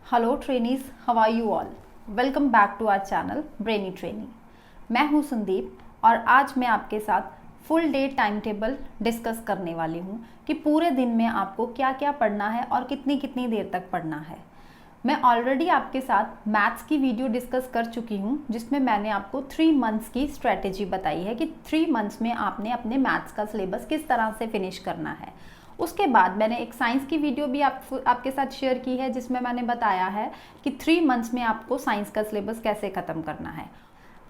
Hello trainees, how are you all. Welcome back to our channel brainy trainee. मैं हूं संदीप और आज मैं आपके साथ full day time table discuss करने वाली हूं कि पूरे दिन में आपको क्या क्या पढ़ना है और कितनी कितनी देर तक पढ़ना है। मैं ऑलरेडी आपके साथ मैथ्स की वीडियो डिस्कस कर चुकी हूं जिसमें मैंने आपको 3 मंथ्स की स्ट्रेटेजी बताई है कि 3 मंथ्स में आपने अपने मैथ्स का सिलेबस किस तरह से फिनिश करना है। उसके बाद मैंने एक साइंस की वीडियो भी आपके साथ शेयर की है जिसमें मैंने बताया है कि 3 मंथ्स में आपको साइंस का सिलेबस कैसे ख़त्म करना है।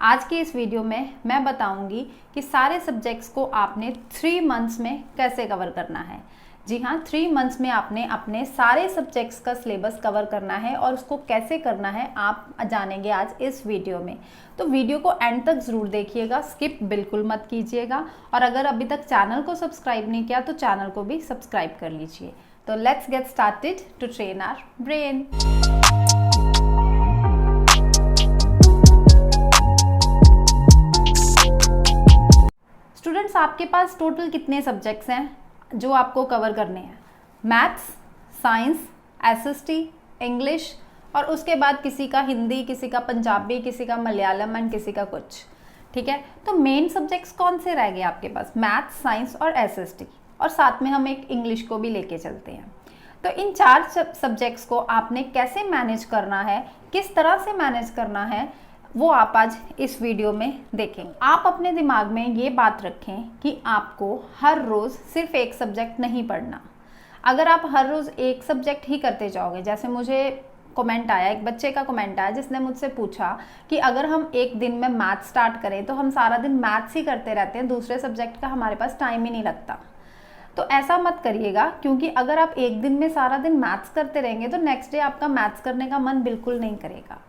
आज की इस वीडियो में मैं बताऊंगी कि सारे सब्जेक्ट्स को आपने 3 मंथ्स में कैसे कवर करना है। जी हाँ, 3 मंथ्स में आपने अपने सारे सब्जेक्ट्स का सिलेबस कवर करना है और उसको कैसे करना है आप जानेंगे आज इस वीडियो में। तो वीडियो को एंड तक ज़रूर देखिएगा, स्किप बिल्कुल मत कीजिएगा। और अगर अभी तक चैनल को सब्सक्राइब नहीं किया तो चैनल को भी सब्सक्राइब कर लीजिए। तो let's get started to train our brain. Students, आपके पास टोटल कितने सब्जेक्ट्स हैं जो आपको कवर करने हैं? मैथ्स, साइंस, एसएसटी, इंग्लिश और उसके बाद किसी का हिंदी, किसी का पंजाबी, किसी का मलयालम एंड किसी का कुछ। ठीक है, तो मेन सब्जेक्ट्स कौन से रह गए आपके पास? मैथ्स, साइंस और एसएसटी, और साथ में हम एक इंग्लिश को भी लेके चलते हैं। तो इन 4 सब्जेक्ट्स को आपने कैसे मैनेज करना है, किस तरह से मैनेज करना है, वो आप आज इस वीडियो में देखेंगे। आप अपने दिमाग में ये बात रखें कि आपको हर रोज़ सिर्फ एक सब्जेक्ट नहीं पढ़ना। अगर आप हर रोज़ एक सब्जेक्ट ही करते जाओगे, जैसे मुझे कमेंट आया, एक बच्चे का कमेंट आया जिसने मुझसे पूछा कि अगर हम एक दिन में मैथ स्टार्ट करें तो हम सारा दिन मैथ्स ही करते रहते हैं, दूसरे सब्जेक्ट का हमारे पास टाइम ही नहीं लगता। तो ऐसा मत करिएगा, क्योंकि अगर आप एक दिन में सारा दिन मैथ्स करते रहेंगे तो नेक्स्ट डे आपका मैथ्स करने का मन बिल्कुल नहीं करेगा।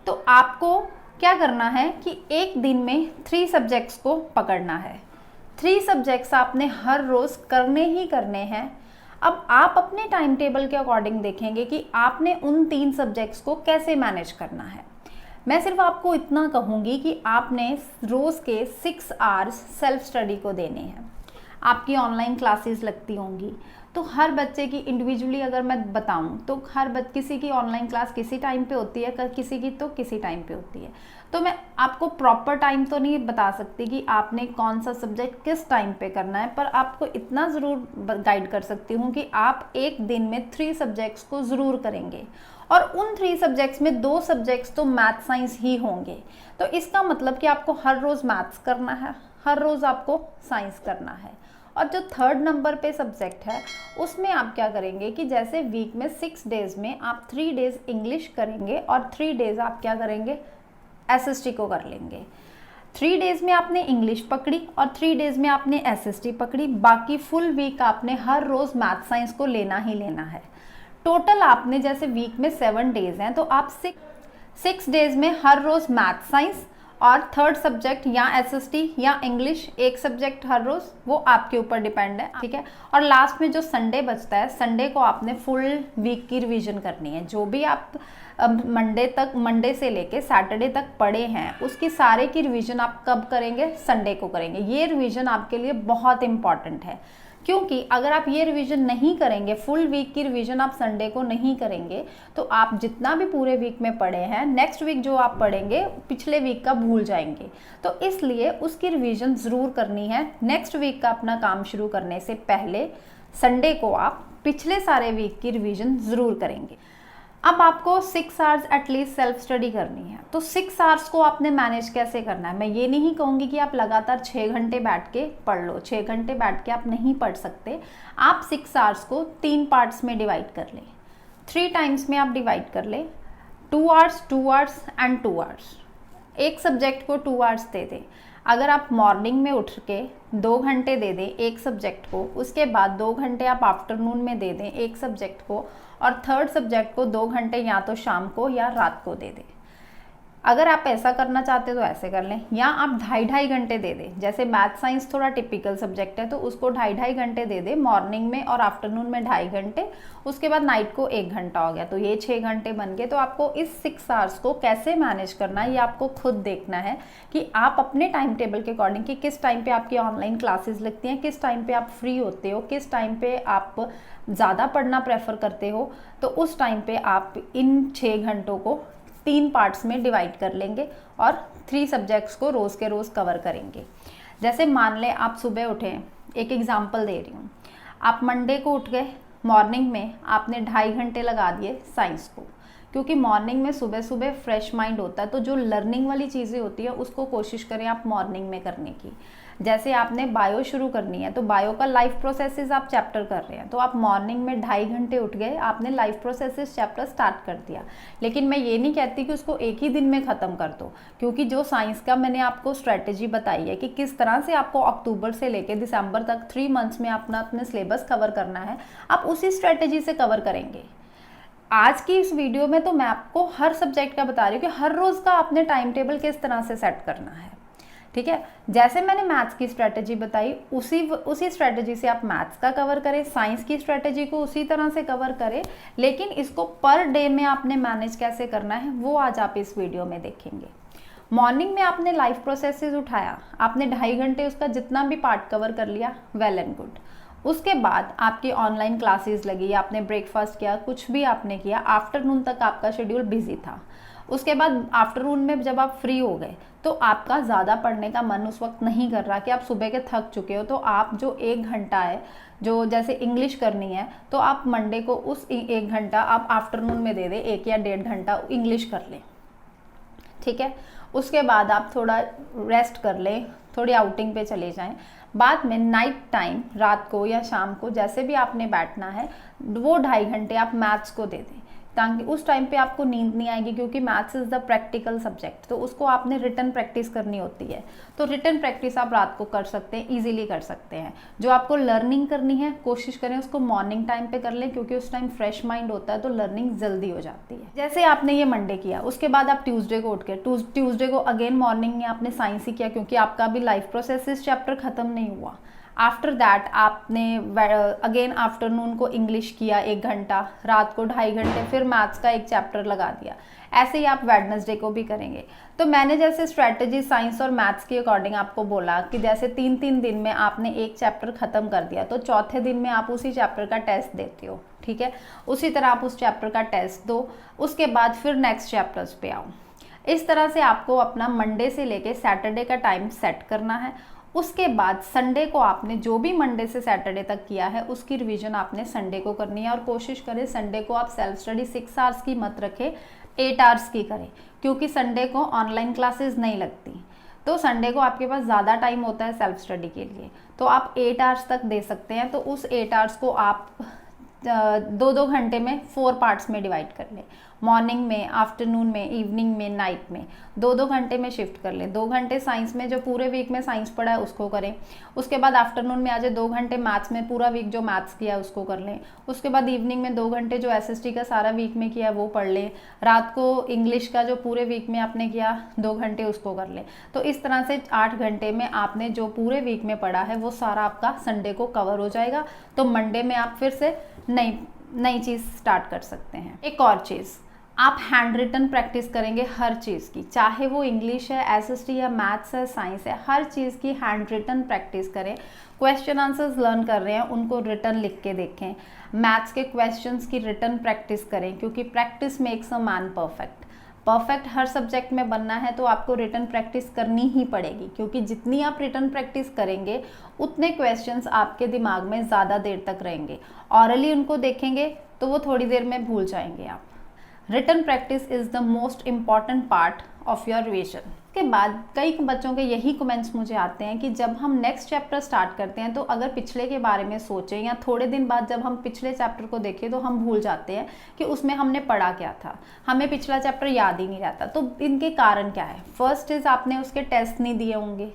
तो आपको क्या करना है कि एक दिन में 3 सब्जेक्ट्स को पकड़ना है। 3 सब्जेक्ट्स आपने हर रोज़ करने ही करने हैं। अब आप अपने टाइम टेबल के अकॉर्डिंग देखेंगे कि आपने उन 3 सब्जेक्ट्स को कैसे मैनेज करना है। मैं सिर्फ आपको इतना कहूँगी कि आपने रोज़ के 6 आवर्स सेल्फ स्टडी को देने हैं। आपकी ऑनलाइन क्लासेस लगती होंगी, तो हर बच्चे की इंडिविजुअली अगर मैं बताऊं तो किसी की ऑनलाइन क्लास किसी टाइम पे होती है, किसी की तो किसी टाइम पे होती है। तो मैं आपको प्रॉपर टाइम तो नहीं बता सकती कि आपने कौन सा सब्जेक्ट किस टाइम पे करना है, पर आपको इतना ज़रूर गाइड कर सकती हूँ कि आप एक दिन में 3 सब्जेक्ट्स को ज़रूर करेंगे और उन 3 सब्जेक्ट्स में 2 सब्जेक्ट्स तो मैथ साइंस ही होंगे। तो इसका मतलब कि आपको हर रोज़ मैथ्स करना है, हर रोज़ आपको साइंस करना है। और जो 3rd नंबर पे सब्जेक्ट है उसमें आप क्या करेंगे कि जैसे वीक में 6 डेज़ में आप 3 डेज़ इंग्लिश करेंगे और 3 डेज़ आप क्या करेंगे, एसएसटी को कर लेंगे। 3 डेज़ में आपने इंग्लिश पकड़ी और 3 डेज़ में आपने एसएसटी पकड़ी। बाकी फुल वीक आपने हर रोज़ मैथ साइंस को लेना ही लेना है। टोटल आपने जैसे वीक में 7 डेज़ हैं तो आप 6 डेज़ में हर रोज़ मैथ साइंस और 3rd सब्जेक्ट या एसएसटी या इंग्लिश एक सब्जेक्ट हर रोज़, वो आपके ऊपर डिपेंड है। ठीक है, और लास्ट में जो संडे बचता है, संडे को आपने फुल वीक की रिवीजन करनी है। जो भी आप मंडे से लेके सैटरडे तक पढ़े हैं उसकी सारे की रिवीजन आप कब करेंगे? संडे को करेंगे। ये रिवीजन आपके लिए बहुत इंपॉर्टेंट है, क्योंकि अगर आप ये रिवीजन नहीं करेंगे, फुल वीक की रिवीजन आप संडे को नहीं करेंगे, तो आप जितना भी पूरे वीक में पढ़े हैं नेक्स्ट वीक जो आप पढ़ेंगे पिछले वीक का भूल जाएंगे। तो इसलिए उसकी रिवीजन ज़रूर करनी है। नेक्स्ट वीक का अपना काम शुरू करने से पहले संडे को आप पिछले सारे वीक की रिवीजन ज़रूर करेंगे। अब आपको 6 आवर्स एटलीस्ट सेल्फ स्टडी करनी है। तो 6 आवर्स को आपने मैनेज कैसे करना है? मैं ये नहीं कहूँगी कि आप लगातार 6 घंटे बैठ के पढ़ लो। 6 घंटे बैठ के आप नहीं पढ़ सकते। आप 6 आवर्स को 3 पार्ट्स में डिवाइड कर लें, 3 टाइम्स में आप डिवाइड कर लें। 2 आवर्स, 2 आवर्स एंड 2 आवर्स। एक सब्जेक्ट को 2 आवर्स दे दें। अगर आप मॉर्निंग में उठ के 2 घंटे दे दें एक सब्जेक्ट को, उसके बाद 2 घंटे आप आफ्टरनून में दे दें एक सब्जेक्ट को, और 3rd सब्जेक्ट को 2 घंटे या तो शाम को या रात को दे दें। अगर आप ऐसा करना चाहते हो तो ऐसे कर लें, या आप 2.5-2.5 घंटे दे दें। जैसे मैथ साइंस थोड़ा टिपिकल सब्जेक्ट है तो उसको 2.5-2.5 घंटे दे दें, मॉर्निंग में और आफ्टरनून में 2.5 घंटे, उसके बाद नाइट को 1 घंटा हो गया, तो ये 6 घंटे बन गए। तो आपको इस 6 आवर्स को कैसे मैनेज करना है ये आपको खुद देखना है कि आप अपने टाइम टेबल के अकॉर्डिंग कि किस टाइम पे आपकी ऑनलाइन क्लासेस लगती हैं, किस टाइम पे आप फ्री होते हो, किस टाइम पे आप ज़्यादा पढ़ना प्रेफर करते हो, तो उस टाइम पे आप इन 6 घंटों को 3 पार्ट्स में डिवाइड कर लेंगे और 3 सब्जेक्ट्स को रोज़ के रोज़ कवर करेंगे। जैसे मान लें आप सुबह उठे, एक एग्जांपल दे रही हूँ, आप मंडे को उठ गए, मॉर्निंग में आपने 2.5 घंटे लगा दिए साइंस को, क्योंकि मॉर्निंग में सुबह सुबह फ्रेश माइंड होता है, तो जो लर्निंग वाली चीज़ें होती है उसको कोशिश करें आप मॉर्निंग में करने की। जैसे आपने बायो शुरू करनी है तो बायो का लाइफ प्रोसेसेस आप चैप्टर कर रहे हैं, तो आप मॉर्निंग में 2.5 घंटे उठ गए, आपने लाइफ प्रोसेसेस चैप्टर स्टार्ट कर दिया। लेकिन मैं ये नहीं कहती कि उसको एक ही दिन में ख़त्म कर दो, क्योंकि जो साइंस का मैंने आपको स्ट्रेटेजी बताई है कि किस तरह से आपको अक्टूबर से लेकर दिसंबर तक 3 मंथ्स में अपने सिलेबस कवर करना है, आप उसी स्ट्रेटेजी से कवर करेंगे। आज की इस वीडियो में तो मैं आपको हर सब्जेक्ट का बता रही हूँ कि हर रोज़ का आपने टाइम टेबल किस तरह से सेट करना है, ठीक है। जैसे मैंने मैथ्स की स्ट्रेटेजी बताई उसी स्ट्रेटेजी से आप मैथ्स का कवर करें, साइंस की स्ट्रेटेजी को उसी तरह से कवर करें, लेकिन इसको पर डे में आपने मैनेज कैसे करना है वो आज आप इस वीडियो में देखेंगे। मॉर्निंग में आपने लाइफ प्रोसेसेस उठाया, आपने 2.5 घंटे उसका जितना भी पार्ट कवर कर लिया, वेल एंड गुड। उसके बाद आपकी ऑनलाइन क्लासेस लगी, आपने ब्रेकफास्ट किया, कुछ भी आपने किया, आफ्टरनून तक आपका शेड्यूल बिजी था। उसके बाद आफ्टरनून में जब आप फ्री हो गए तो आपका ज़्यादा पढ़ने का मन उस वक्त नहीं कर रहा कि आप सुबह के थक चुके हो, तो आप जो 1 घंटा है, जो जैसे इंग्लिश करनी है तो आप मंडे को उस 1 घंटा आप आफ्टरनून में दे दें, 1 या 1.5 घंटा इंग्लिश कर लें, ठीक है। उसके बाद आप थोड़ा रेस्ट कर लें, थोड़ी आउटिंग पे चले जाएं। बाद में नाइट टाइम, रात को या शाम को जैसे भी आपने बैठना है, वो 2.5 घंटे आप मैथ्स को दे दें, ताकि उस टाइम पे आपको नींद नहीं आएगी, क्योंकि maths is the practical subject, तो उसको आपने रिटन प्रैक्टिस करनी होती है। तो रिटन प्रैक्टिस आप रात को कर सकते हैं, इजीली कर सकते हैं। जो आपको लर्निंग करनी है कोशिश करें उसको मॉर्निंग टाइम पे कर लें, क्योंकि उस टाइम फ्रेश माइंड होता है तो लर्निंग जल्दी हो जाती है। जैसे आपने ये मंडे किया, उसके बाद आप ट्यूसडे को उठ के ट्यूसडे को अगेन मॉर्निंग में आपने साइंस ही किया, क्योंकि आपका अभी लाइफ प्रोसेसेस चैप्टर खत्म नहीं हुआ। आफ्टर दैट आपने अगेन आफ्टरनून को इंग्लिश किया 1 घंटा, रात को 2.5 घंटे फिर मैथ्स का 1 चैप्टर लगा दिया। ऐसे ही आप वेडनेसडे को भी करेंगे। तो मैंने जैसे स्ट्रेटजी साइंस और मैथ्स के अकॉर्डिंग आपको बोला कि जैसे 3-3 दिन में आपने 1 चैप्टर ख़त्म कर दिया, तो चौथे दिन में आप उसी चैप्टर का टेस्ट देते हो, ठीक है। उसी तरह आप उस चैप्टर का टेस्ट दो, उसके बाद फिर नेक्स्ट चैप्टर्स पे आओ। इस तरह से आपको अपना मंडे से लेके सैटरडे का टाइम सेट करना है। उसके बाद संडे को आपने जो भी मंडे से सैटरडे तक किया है उसकी रिवीजन आपने संडे को करनी है, और कोशिश करें संडे को आप सेल्फ स्टडी 6 आवर्स की मत रखें, 8 आवर्स की करें, क्योंकि संडे को ऑनलाइन क्लासेस नहीं लगती, तो संडे को आपके पास ज़्यादा टाइम होता है सेल्फ स्टडी के लिए, तो आप 8 आवर्स तक दे सकते हैं। तो उस 8 आवर्स को आप 2-2 घंटे में 4 पार्ट्स में डिवाइड कर लें, मॉर्निंग में, आफ्टरनून में, इवनिंग में, नाइट में 2-2 घंटे में शिफ्ट कर लें। 2 घंटे साइंस में, जो पूरे वीक में साइंस पढ़ा है उसको करें। उसके बाद आफ्टरनून में आ जाए 2 घंटे मैथ्स में, पूरा वीक जो मैथ्स किया है उसको कर लें। उसके बाद इवनिंग में 2 घंटे जो एसएसटी का सारा वीक में किया वो पढ़ लें। रात को इंग्लिश का जो पूरे वीक में आपने किया 2 घंटे उसको कर लें। तो इस तरह से 8 घंटे में आपने जो पूरे वीक में पढ़ा है वो सारा आपका संडे को कवर हो जाएगा। तो मंडे में आप फिर से नई चीज़ स्टार्ट कर सकते हैं। एक और चीज़, आप हैंड रिटन प्रैक्टिस करेंगे हर चीज़ की, चाहे वो इंग्लिश है, एसएसटी है, मैथ्स है, साइंस है, हर चीज़ की हैंड रिटन प्रैक्टिस करें। क्वेश्चन आंसर्स लर्न कर रहे हैं उनको रिटन लिख के देखें। मैथ्स के क्वेश्चंस की रिटन प्रैक्टिस करें, क्योंकि practice makes a man perfect. Her subject में बनना है तो आपको रिटन प्रैक्टिस करनी ही पड़ेगी, क्योंकि जितनी आप रिटन प्रैक्टिस करेंगे उतने क्वेश्चंस आपके दिमाग में ज़्यादा देर तक रहेंगे। ऑरली उनको देखेंगे तो वो थोड़ी देर में भूल जाएंगे आप। Written practice is the most important part of your revision. के बाद कई बच्चों के यही कमेंट्स मुझे आते हैं कि जब हम नेक्स्ट चैप्टर स्टार्ट करते हैं तो अगर पिछले के बारे में सोचें या थोड़े दिन बाद जब हम पिछले चैप्टर को देखें तो हम भूल जाते हैं कि उसमें हमने पढ़ा क्या था, हमें पिछला चैप्टर याद ही नहीं रहता। तो इनके कारण क्या है? फर्स्ट इज़ आपने उसके टेस्ट नहीं दिए होंगे।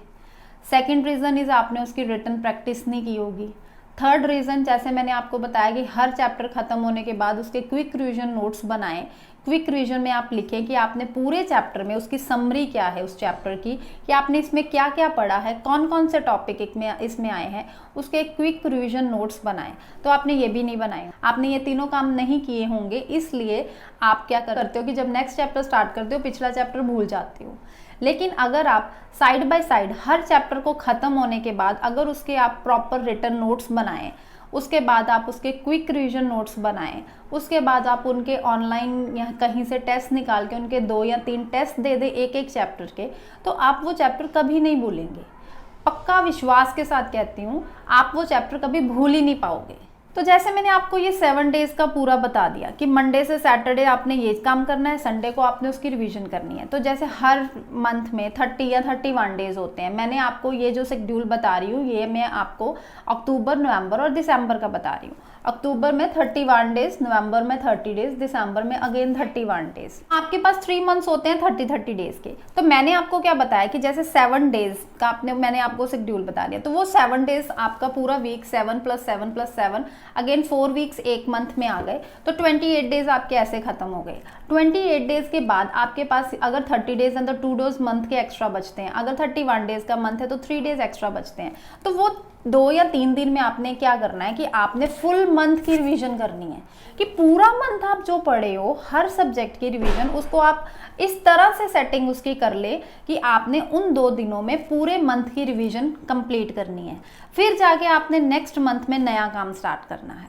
सेकेंड रीज़न इज़ आपने उसकी रिटन प्रैक्टिस नहीं की होगी। थर्ड रीज़न, जैसे मैंने आपको बताया कि हर चैप्टर खत्म होने के बाद उसके क्विक रिवीजन नोट्स बनाएं। क्विक रिवीजन में आप लिखें कि आपने पूरे चैप्टर में उसकी समरी क्या है उस चैप्टर की, कि आपने इसमें क्या क्या पढ़ा है, कौन कौन से टॉपिक इसमें आए हैं, उसके क्विक रिवीजन नोट्स बनाएं। तो आपने ये भी नहीं बनाए, आपने ये तीनों काम नहीं किए होंगे, इसलिए आप क्या करते हो कि जब नेक्स्ट चैप्टर स्टार्ट करते हो पिछला चैप्टर भूल जाते हो। लेकिन अगर आप side by side her chapter को ख़त्म होने के बाद अगर उसके आप प्रॉपर रिटन नोट्स बनाएं, उसके बाद आप उसके क्विक रिवीजन नोट्स बनाएं, उसके बाद आप उनके ऑनलाइन या कहीं से टेस्ट निकाल के उनके 2 या 3 टेस्ट दे दें एक एक चैप्टर के, तो आप वो चैप्टर कभी नहीं भूलेंगे। पक्का विश्वास के साथ कहती हूँ, आप वो चैप्टर कभी भूल ही नहीं पाओगे। तो जैसे मैंने आपको ये 7 डेज का पूरा बता दिया कि मंडे से सैटरडे आपने ये काम करना है, संडे को आपने उसकी रिवीजन करनी है। तो जैसे हर मंथ में 30 या 31 डेज होते हैं, मैंने आपको ये जो शेड्यूल बता रही हूँ ये मैं आपको अक्टूबर, नवंबर और दिसंबर का बता रही हूँ। अक्टूबर में 31 डेज, नवंबर में 30 डेज, दिसंबर में अगेन 31 डेज। आपके पास 3 मंथ्स होते हैं 30 डेज के। तो मैंने आपको क्या बताया कि जैसे 7 डेज का मैंने आपको शेड्यूल बता दिया, तो वो 7 डेज आपका पूरा वीक 7 + 7 + 7 अगेन 4 वीक्स एक मंथ में आ गए, तो 28 डेज आपके ऐसे खत्म हो गए। 28 डेज के बाद आपके पास अगर 30 डेज अंदर 2 डेज मंथ के एक्स्ट्रा बचते हैं, अगर 31 डेज का मंथ है तो 3 डेज एक्स्ट्रा बचते हैं। तो वो 2 या 3 दिन में आपने क्या करना है कि आपने फुल मंथ की रिवीजन करनी है, कि पूरा मंथ आप जो पढ़े हो हर सब्जेक्ट की रिवीजन उसको आप इस तरह से सेटिंग उसकी कर ले कि आपने उन 2 दिनों में पूरे मंथ की रिवीजन कंप्लीट करनी है। फिर जाके आपने नेक्स्ट मंथ में नया काम स्टार्ट करना है,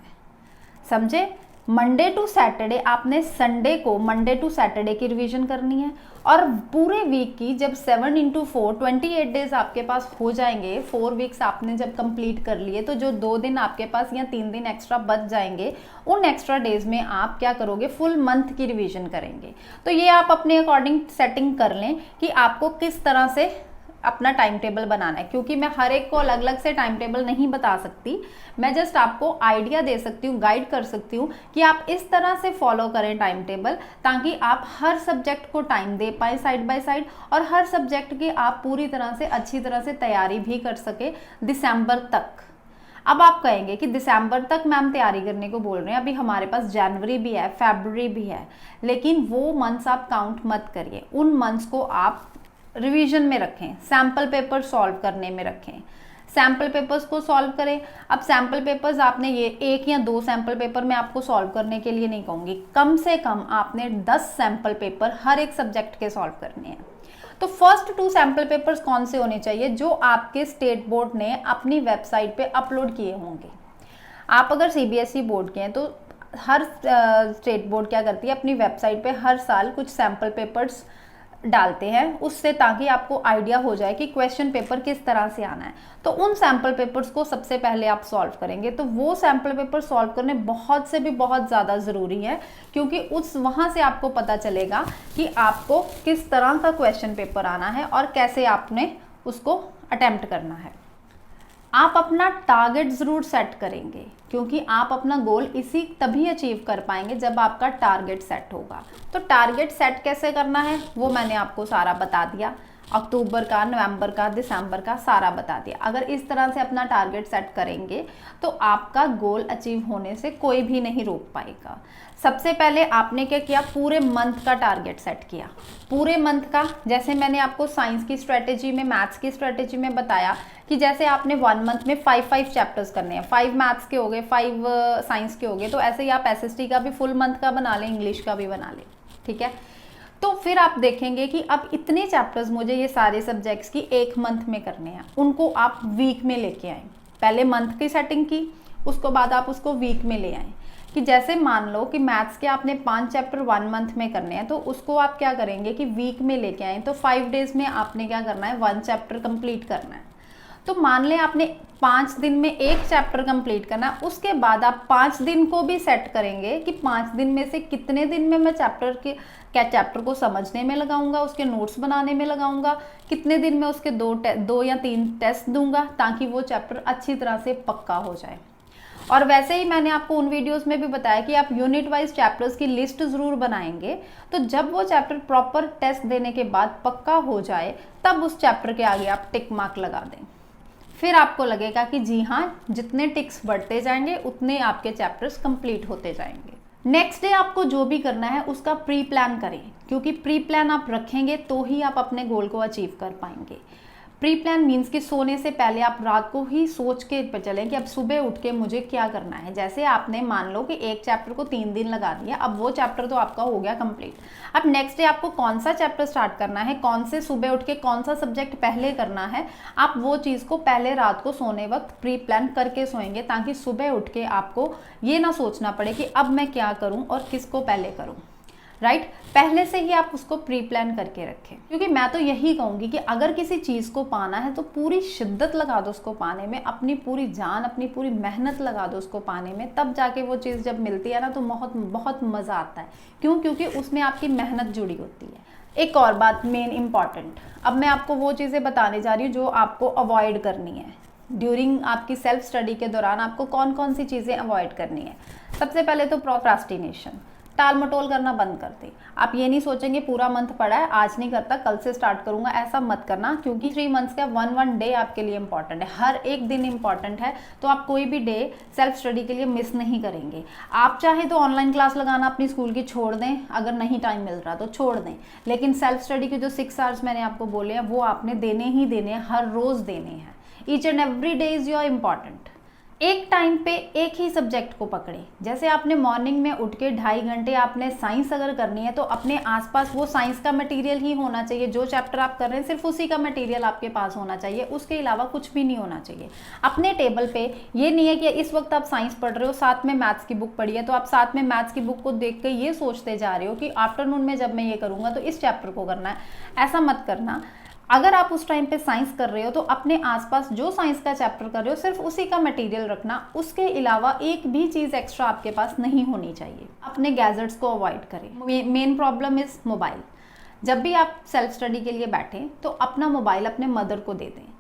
समझे। मंडे टू सैटरडे आपने संडे को मंडे टू सैटरडे की रिवीजन करनी है, और पूरे वीक की जब 7 × 4 28 डेज आपके पास हो जाएंगे, 4 वीक्स आपने जब कंप्लीट कर लिए, तो जो 2 दिन आपके पास या 3 दिन एक्स्ट्रा बच जाएंगे, उन एक्स्ट्रा डेज में आप क्या करोगे, फुल मंथ की रिवीजन करेंगे। तो ये आप अपने अकॉर्डिंग सेटिंग कर लें कि आपको किस तरह से अपना टाइम टेबल बनाना है, क्योंकि मैं हर एक को अलग अलग से टाइम टेबल नहीं बता सकती, मैं जस्ट आपको आइडिया दे सकती हूँ, गाइड कर सकती हूँ कि आप इस तरह से फॉलो करें टाइम टेबल, ताकि आप हर सब्जेक्ट को टाइम दे पाए साइड बाय साइड, और हर सब्जेक्ट की आप पूरी तरह से अच्छी तरह से तैयारी भी कर सके दिसंबर तक। अब आप कहेंगे कि दिसंबर तक मैम तैयारी करने को बोल रहे हैं, अभी हमारे पास जनवरी भी है, फरवरी भी है, लेकिन वो मंथ्स आप काउंट मत करिए, उन मंथ्स को आप रिवीजन में रखें, सैम्पल पेपर सॉल्व करने में रखें, सैम्पल पेपर्स को सॉल्व करें। अब सैम्पल पेपर्स आपने ये 1 या 2 सैम्पल पेपर मैं आपको सॉल्व करने के लिए नहीं कहूँगी, कम से कम आपने 10 सैम्पल पेपर हर एक सब्जेक्ट के सॉल्व करने हैं। तो फर्स्ट 2 सैम्पल पेपर्स कौन से होने चाहिए, जो आपके स्टेट बोर्ड ने अपनी वेबसाइट पे अपलोड किए होंगे। आप अगर CBSE बोर्ड के हैं तो हर स्टेट बोर्ड क्या करती है, अपनी वेबसाइट पे हर साल कुछ सैम्पल पेपर्स डालते हैं उससे, ताकि आपको आइडिया हो जाए कि क्वेश्चन पेपर किस तरह से आना है। तो उन सैम्पल पेपर्स को सबसे पहले आप सॉल्व करेंगे। तो वो सैम्पल पेपर सॉल्व करने बहुत से भी बहुत ज़्यादा ज़रूरी है, क्योंकि वहाँ से आपको पता चलेगा कि आपको किस तरह का क्वेश्चन पेपर आना है और कैसे आपने उसको अटेम्प्ट करना है। आप अपना टारगेट ज़रूर सेट करेंगे, क्योंकि आप अपना गोल तभी अचीव कर पाएंगे जब आपका टारगेट सेट होगा। तो टारगेट सेट कैसे करना है वो मैंने आपको सारा बता दिया, अक्टूबर का, नवंबर का, दिसंबर का सारा बता दिया। अगर इस तरह से अपना टारगेट सेट करेंगे तो आपका गोल अचीव होने से कोई भी नहीं रोक पाएगा। सबसे पहले आपने क्या किया, पूरे मंथ का टारगेट सेट किया। पूरे मंथ का, जैसे मैंने आपको साइंस की स्ट्रेटेजी में, मैथ्स की स्ट्रेटेजी में बताया कि जैसे आपने 1 मंथ में 5 चैप्टर्स करने हैं, 5 मैथ्स के हो गए, 5 साइंस के हो गए, तो ऐसे ही आप SST का भी फुल मंथ का बना लें, इंग्लिश का भी बना लें, ठीक है। तो फिर आप देखेंगे कि अब इतने चैप्टर्स मुझे ये सारे सब्जेक्ट्स की 1 मंथ में करने हैं, उनको आप वीक में लेके आए। पहले मंथ की सेटिंग की, उसको बाद आप उसको वीक में ले आए। कि जैसे मान लो कि मैथ्स के आपने 5 चैप्टर 1 मंथ में करने हैं, तो उसको आप क्या करेंगे कि वीक में लेके आए। तो 5 डेज में आपने क्या करना है, 1 चैप्टर कंप्लीट करना है। तो मान लें आपने 5 दिन में 1 चैप्टर कंप्लीट करना है, उसके बाद आप 5 दिन को भी सेट करेंगे कि 5 दिन में से कितने दिन में मैं चैप्टर को समझने में लगाऊंगा, उसके नोट्स बनाने में लगाऊंगा, कितने दिन में उसके 2 या 3 टेस्ट दूंगा, ताकि वो चैप्टर अच्छी तरह से पक्का हो जाए। और वैसे ही मैंने आपको उन वीडियोस में भी बताया कि आप यूनिट वाइज चैप्टर्स की लिस्ट ज़रूर बनाएंगे, तो जब वो चैप्टर प्रॉपर टेस्ट देने के बाद पक्का हो जाए, तब उस चैप्टर के आगे आप टिक मार्क लगा दें। फिर आपको लगेगा कि जी हाँ, जितने टिक्स बढ़ते जाएंगे उतने आपके चैप्टर्स कंप्लीट होते जाएंगे। नेक्स्ट डे आपको जो भी करना है उसका प्री प्लान करें, क्योंकि प्री प्लान आप रखेंगे तो ही आप अपने गोल को अचीव कर पाएंगे। प्री प्लान मीन्स कि सोने से पहले आप रात को ही सोच के चलें कि अब सुबह उठ के मुझे क्या करना है। जैसे आपने मान लो कि एक चैप्टर को 3 दिन लगा दिया, अब वो चैप्टर तो आपका हो गया कंप्लीट। अब नेक्स्ट डे आपको कौन सा चैप्टर स्टार्ट करना है, कौन से सुबह उठ के कौन सा सब्जेक्ट पहले करना है, आप वो चीज़ को पहले रात को सोने वक्त प्री प्लान करके सोएंगे, ताकि सुबह उठ के आपको ये ना सोचना पड़े कि अब मैं क्या करूँ और किसको पहले करूँ। राइट, पहले से ही आप उसको प्री प्लान करके रखें। क्योंकि मैं तो यही कहूँगी कि अगर किसी चीज़ को पाना है तो पूरी शिद्दत लगा दो उसको पाने में, अपनी पूरी जान, अपनी पूरी मेहनत लगा दो उसको पाने में, तब जाके वो चीज़ जब मिलती है ना तो बहुत बहुत मज़ा आता है। क्यों? क्योंकि उसमें आपकी मेहनत जुड़ी होती है। एक और बात मेन इम्पॉर्टेंट, अब मैं आपको वो चीज़ें बताने जा रही हूँ जो आपको अवॉइड करनी है। ड्यूरिंग आपकी सेल्फ स्टडी के दौरान आपको कौन कौन सी चीज़ें अवॉइड करनी है। सबसे पहले तो प्रोक्रास्टिनेशन, टाल मटोल करना बंद कर दें। आप ये नहीं सोचेंगे पूरा मंथ पड़ा है, आज नहीं करता कल से स्टार्ट करूंगा, ऐसा मत करना। क्योंकि 3 मंथ्स का 1 डे आपके लिए इंपॉर्टेंट है, हर एक दिन इंपॉर्टेंट है। तो आप कोई भी डे सेल्फ स्टडी के लिए मिस नहीं करेंगे। आप चाहे तो ऑनलाइन क्लास लगाना अपनी स्कूल की छोड़ दें, अगर नहीं टाइम मिल रहा तो छोड़ दें, लेकिन सेल्फ स्टडी के जो 6 आवर्स मैंने आपको बोले हैं वो आपने देने ही देने हैं, हर रोज़ देने हैं। Each and every day is your important. एक टाइम पे एक ही सब्जेक्ट को पकड़े। जैसे आपने मॉर्निंग में उठ के 2.5 घंटे आपने साइंस अगर करनी है तो अपने आसपास वो साइंस का मटेरियल ही होना चाहिए। जो चैप्टर आप कर रहे हैं सिर्फ उसी का मटेरियल आपके पास होना चाहिए, उसके अलावा कुछ भी नहीं होना चाहिए अपने टेबल पे। ये नहीं है कि इस वक्त आप साइंस पढ़ रहे हो, साथ में मैथ्स की बुक पढ़ी है, तो आप साथ में मैथ्स की बुक को देख के ये सोचते जा रहे हो कि आफ्टरनून में जब मैं ये करूँगा तो इस चैप्टर को करना है। ऐसा मत करना। अगर आप उस टाइम पे साइंस कर रहे हो तो अपने आसपास जो साइंस का चैप्टर कर रहे हो सिर्फ उसी का मटेरियल रखना, उसके अलावा एक भी चीज़ एक्स्ट्रा आपके पास नहीं होनी चाहिए। अपने गैजेट्स को अवॉइड करें। Main problem is mobile. जब भी आप सेल्फ स्टडी के लिए बैठें तो अपना मोबाइल अपने मदर को दे दें,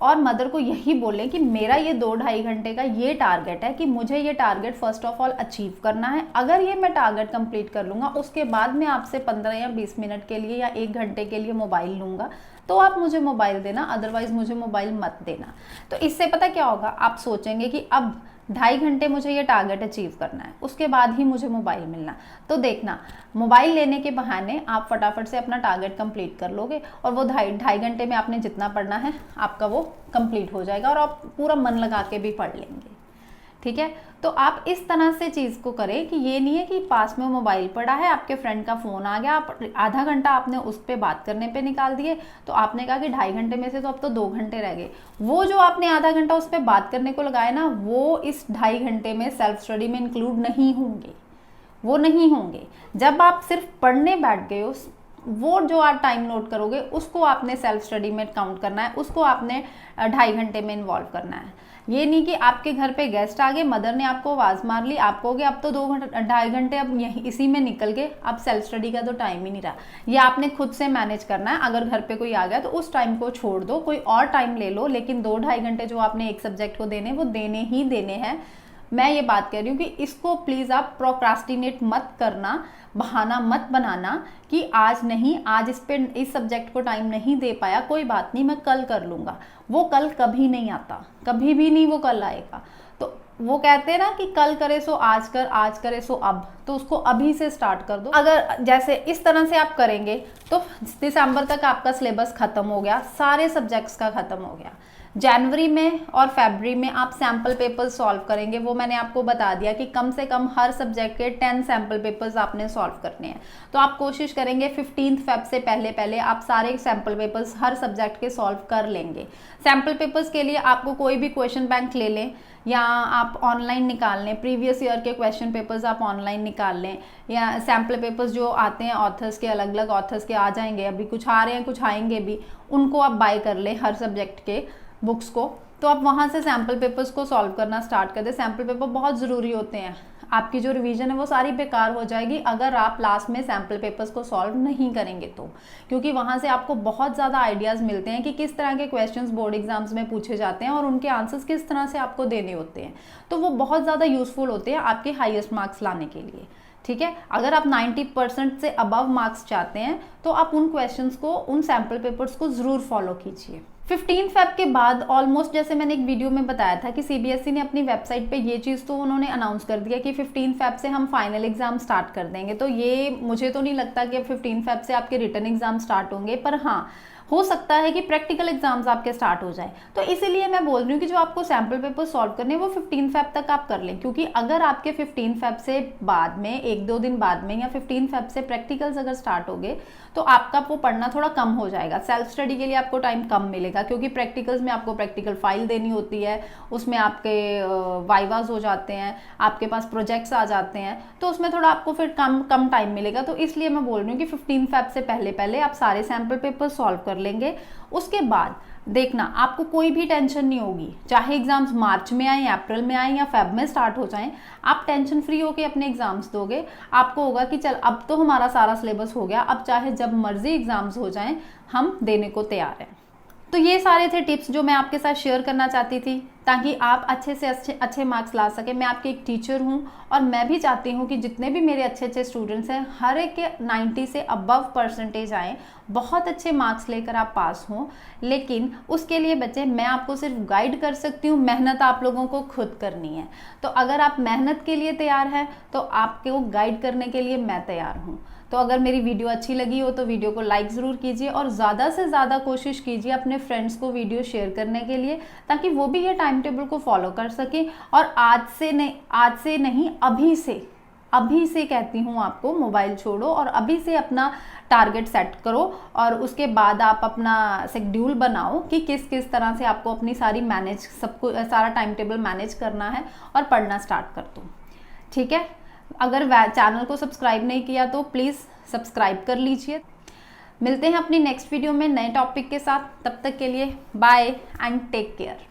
और मदर को यही बोलें कि मेरा ये 2-2.5 घंटे का ये टारगेट है कि मुझे ये target first of all achieve करना है। अगर ये मैं टारगेट कंप्लीट कर लूँगा उसके बाद मैं आपसे 15 या 20 मिनट के लिए या 1 घंटे के लिए मोबाइल लूँगा, तो आप मुझे मोबाइल देना, अदरवाइज़ मुझे मोबाइल मत देना। तो इससे पता क्या होगा, आप सोचेंगे कि अब 2.5 घंटे मुझे ये टारगेट अचीव करना है, उसके बाद ही मुझे मोबाइल मिलना। तो देखना, मोबाइल लेने के बहाने आप फटाफट से अपना टारगेट कंप्लीट कर लोगे और वो 2.5 घंटे में आपने जितना पढ़ना है आपका वो कंप्लीट हो जाएगा और आप पूरा मन लगा के भी पढ़ लेंगे। ठीक है, तो आप इस तरह से चीज़ को करें कि ये नहीं है कि पास में मोबाइल पड़ा है, आपके फ्रेंड का फ़ोन आ गया, आप आधा घंटा आपने उस पर बात करने पे निकाल दिए, तो आपने कहा कि 2.5 घंटे में से तो अब तो 2 घंटे रह गए। वो जो आपने आधा घंटा उस पर बात करने को लगाया ना, वो इस 2.5 घंटे में सेल्फ स्टडी में इंक्लूड नहीं होंगे, वो नहीं होंगे। जब आप सिर्फ पढ़ने बैठ गए हो, वो जो आप टाइम नोट करोगे उसको आपने सेल्फ स्टडी में काउंट करना है, उसको आपने 2.5 घंटे में इन्वॉल्व करना है। ये नहीं कि आपके घर पे गेस्ट आ गए, मदर ने आपको आवाज़ मार ली, आप कहोगे अब तो 2-2.5 घंटे अब यही इसी में निकल गए, अब सेल्फ स्टडी का तो टाइम ही नहीं रहा। ये आपने खुद से मैनेज करना है। अगर घर पे कोई आ गया तो उस टाइम को छोड़ दो, कोई और टाइम ले लो, लेकिन 2-2.5 घंटे जो आपने एक सब्जेक्ट को देने वो देने ही देने हैं। मैं ये बात कह रही हूँ कि इसको प्लीज़ आप प्रोक्रास्टिनेट मत करना, बहाना मत बनाना कि आज नहीं, आज इस सब्जेक्ट को टाइम नहीं दे पाया, कोई बात नहीं, मैं कल कर लूँगा। वो कल कभी नहीं आता, कभी भी नहीं वो कल आएगा। तो वो कहते हैं ना कि कल करे सो आज कर, आज करे सो अब, तो उसको अभी से स्टार्ट कर दो। अगर जैसे इस तरह से आप करेंगे तो दिसंबर तक आपका सिलेबस खत्म हो गया, सारे सब्जेक्ट्स का खत्म हो गया। जनवरी में और फरवरी में आप सैम्पल पेपर्स सॉल्व करेंगे। वो मैंने आपको बता दिया कि कम से कम हर सब्जेक्ट के 10 सैम्पल पेपर्स आपने सॉल्व करने हैं। तो आप कोशिश करेंगे 15 फेब से पहले आप सारे सैम्पल पेपर्स हर सब्जेक्ट के सॉल्व कर लेंगे। सैम्पल पेपर्स के लिए आपको कोई भी क्वेश्चन बैंक ले लें या आप ऑनलाइन निकाल लें, प्रीवियस ईयर के क्वेश्चन पेपर्स आप ऑनलाइन निकाल लें, या सैम्पल पेपर्स जो आते हैं ऑथर्स के, अलग अलग ऑथर्स के आ जाएंगे, अभी कुछ आ रहे हैं कुछ आएंगे भी, उनको आप बाय कर लें हर सब्जेक्ट के बुक्स को। तो आप वहाँ से सैम्पल पेपर्स को सॉल्व करना स्टार्ट कर दें। सैम्पल पेपर बहुत ज़रूरी होते हैं, आपकी जो रिवीजन है वो सारी बेकार हो जाएगी अगर आप लास्ट में सैम्पल पेपर्स को सॉल्व नहीं करेंगे तो, क्योंकि वहाँ से आपको बहुत ज़्यादा आइडियाज़ मिलते हैं कि किस तरह के क्वेश्चंस बोर्ड एग्जाम्स में पूछे जाते हैं और उनके आंसर्स किस तरह से आपको देने होते हैं। तो वो बहुत ज़्यादा यूज़फुल होते हैं आपके हाईएस्ट मार्क्स लाने के लिए। ठीक है, अगर आप 90% से अबव मार्क्स चाहते हैं तो आप उन क्वेश्चंस को, उन सैम्पल पेपर्स को ज़रूर फॉलो कीजिए। 15 फेब के बाद ऑलमोस्ट, जैसे मैंने एक वीडियो में बताया था कि सीबीएसई ने अपनी वेबसाइट पे ये चीज़ तो उन्होंने अनाउंस कर दिया कि 15 फेब से हम फाइनल एग्जाम स्टार्ट कर देंगे। तो ये मुझे तो नहीं लगता कि अब 15 फेब से आपके रिटर्न एग्जाम स्टार्ट होंगे, पर हाँ हो सकता है कि प्रैक्टिकल एग्जाम्स आपके स्टार्ट हो जाए। तो इसीलिए मैं बोल रही हूँ कि जो आपको सैम्पल पेपर सॉल्व करने हैं वो 15 फेब तक आप कर लें, क्योंकि अगर आपके 15 फेब से बाद में 1-2 दिन बाद में या 15 फेब से प्रैक्टिकल्स अगर स्टार्ट हो गए तो आपका वो पढ़ना थोड़ा कम हो जाएगा। सेल्फ स्टडी के लिए आपको टाइम कम मिलेगा, क्योंकि प्रैक्टिकल्स में आपको प्रैक्टिकल फाइल देनी होती है, उसमें आपके वाइवाज हो जाते हैं, आपके पास प्रोजेक्ट्स आ जाते हैं, तो उसमें थोड़ा आपको फिर कम टाइम मिलेगा। तो इसलिए मैं बोल रही हूँ कि 15 फेब से पहले पहले आप सारे सैम्पल पेपर सॉल्व कर लेंगे। उसके बाद देखना आपको कोई भी टेंशन नहीं होगी, चाहे एग्जाम्स मार्च में आए, अप्रैल में आए या फेब में स्टार्ट हो जाएं, आप टेंशन फ्री होके अपने एग्जाम्स दोगे। आपको होगा कि चल अब तो हमारा सारा सिलेबस हो गया, अब चाहे जब मर्जी एग्जाम्स हो जाएं हम देने को तैयार हैं। तो ये सारे थे टिप्स जो मैं आपके साथ शेयर करना चाहती थी, ताकि आप अच्छे से अच्छे मार्क्स ला सके। मैं आपकी एक टीचर हूँ और मैं भी चाहती हूँ कि जितने भी मेरे अच्छे स्टूडेंट्स हैं हर एक के 90 से अबव परसेंटेज आए, बहुत अच्छे मार्क्स लेकर आप पास हों। लेकिन उसके लिए बच्चे मैं आपको सिर्फ गाइड कर सकती हूँ, मेहनत आप लोगों को खुद करनी है। तो अगर आप मेहनत के लिए तैयार हैं तो आपको गाइड करने के लिए मैं तैयार हूँ। तो अगर मेरी वीडियो अच्छी लगी हो तो वीडियो को लाइक ज़रूर कीजिए और ज़्यादा से ज़्यादा कोशिश कीजिए अपने फ्रेंड्स को वीडियो शेयर करने के लिए, ताकि वो भी ये टाइम टेबल को फॉलो कर सकें। और आज से नहीं अभी से कहती हूँ आपको, मोबाइल छोड़ो और अभी से अपना टारगेट सेट करो और उसके बाद आप अपना शेड्यूल बनाओ कि किस किस तरह से आपको अपनी सारा टाइम टेबल मैनेज करना है और पढ़ना स्टार्ट कर दो। ठीक है, अगर चैनल को सब्सक्राइब नहीं किया तो प्लीज़ सब्सक्राइब कर लीजिए। मिलते हैं अपनी नेक्स्ट वीडियो में नए टॉपिक के साथ, तब तक के लिए बाय एंड टेक केयर।